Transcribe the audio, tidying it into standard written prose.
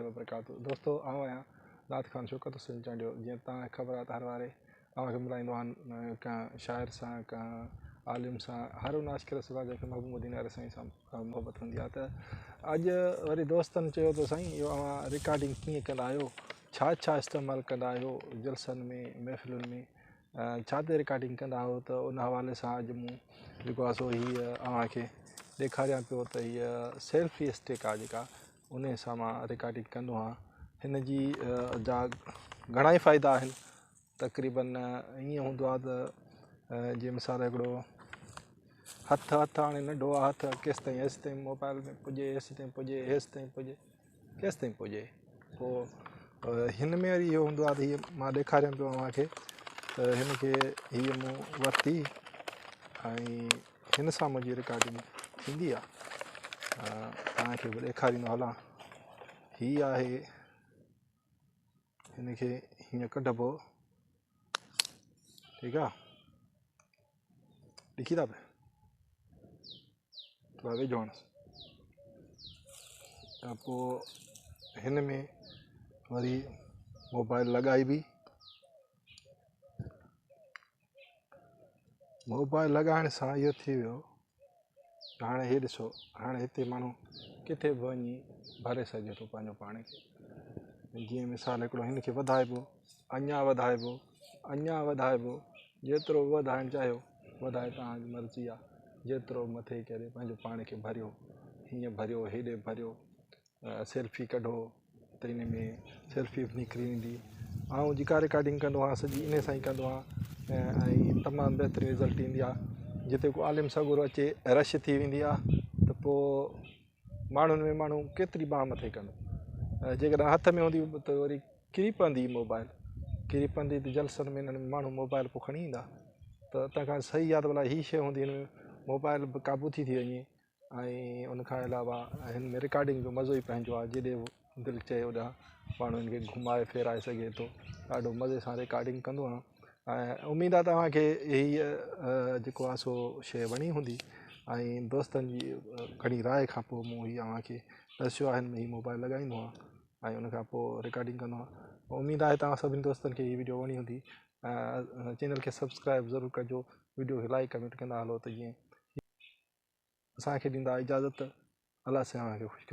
वबरकातुहू। दोस्तों आऊं आहियां दात खान शौकत हुसैन चांडियो। जीअं तव्हांखे ख़बर आहे त हर वारे तव्हांखे मिलाईंदो आहियां कंहिं शाइर सां, कंहिं आलिम सां, हर उन आशिक़ रसूल जंहिंखे महबूब मदीना वारे साईं सां मोहबत हूंदी आहे। त अॼु वरी दोस्तनि चयो त साईं इहो अव्हां रिकॉर्डिंग कीअं कंदा आहियो, छा छा इस्तेमालु कंदा आहियो जलसनि में, महफ़िलुनि में, छा ते रिकॉर्डिंग कंदा आहियो। त उन हवाले सां अॼु मूं जेको आहे सो हीअ अव्हांखे ॾेखारियां पियो त हीअ सेल्फी स्टिक आहे जेका, उन सां मां रिकॉर्डिंग कंदो आहियां। हिन जी जा घणा ई फ़ाइदा आहिनि। तक़रीबन ईअं हूंदो आहे त जीअं मिसाल हिकिड़ो हथु हाणे नंढो आहे, हथु केसि ताईं हेसि ताईं मोबाइल में पुॼे, हेसि ताईं पुॼे, हेसि ताईं पुॼे, केसि ताईं पुॼे। पोइ हिन में वरी इहो हूंदो आहे त हीअ मां ॾेखारियां पियो अव्हांखे त हिनखे हीअ मूं वरिती ऐं हिन सां मुंहिंजी रिकॉर्डिंग थींदी आहे। तव्हांखे बि ॾेखारींदो हलां। हीअ आहे, हिनखे हीअं कढिबो, ठीकु आहे, ॾिठी था पिया थोरा वेझो आणिसि। त पोइ हिन में वरी मोबाइल लॻाइबी। मोबाइल लॻाइण सां इहो थी वियो, हाणे हे ॾिसो, हाणे हिते माण्हू किथे बि वञी भरे सघे थो पंहिंजो पाण खे। जीअं मिसाल हिकिड़ो हिनखे वधाइबो, अञा वधाइबो, अञा वधाइबो, जेतिरो वधाइणु चाहियो वधाए, तव्हांजी मर्ज़ी आहे। जेतिरो मथे करे पंहिंजो पाण खे भरियो, हीअं भरियो, हेॾे भरियो, सेल्फी कढो त इन में सेल्फी बि निकिरी वेंदी। ऐं जेका रिकॉर्डिंग कंदो आहियां सॼी इन सां ई कंदो आहियां ऐं तमामु बहितरीनु रिज़ल्ट ईंदी आहे। जिते को आलिम सगुर अचे, रश थी वेंदी आहे त पोइ माण्हुनि में माण्हू केतिरी बांह मथे कंदो। जेकॾहिं हथ में हूंदी त वरी किरी पवंदी मोबाइल, किरी पवंदी त जलसनि में हिननि में माण्हू मोबाइल पोइ खणी ईंदा। त तंहिंखां सही आहे त भला हीअ शइ हूंदी, हिन में मोबाइल बि क़ाबू थी वञे ऐं उनखां अलावा हिन में रिकॉर्डिंग जो मज़ो ई पंहिंजो आहे। जेॾे दिलि चए ओॾां माण्हू हिनखे घुमाए फिराए सघे थो। ॾाढो मज़े सां रिकॉर्डिंग कंदो आहियां ऐं उमेदु आहे तव्हांखे हीअ जेको आहे सो शइ वणी हूंदी। ऐं दोस्तनि जी घणी राय खां पोइ मूं हीअ अव्हांखे दसियो आहे। हिन में हीअ मोबाइल लॻाईंदो आहियां ऐं उनखां पोइ रिकॉर्डिंग कंदो आहियां। उमेदु आहे तव्हां सभिनी दोस्तनि खे हीअ वीडियो वणी हूंदी। चैनल खे सब्सक्राइब ज़रूरु कजो, वीडियो खे लाइक कमेंट कंदा हलो त जीअं असांखे ॾींदा इजाज़त। अलाह सां ख़ुशि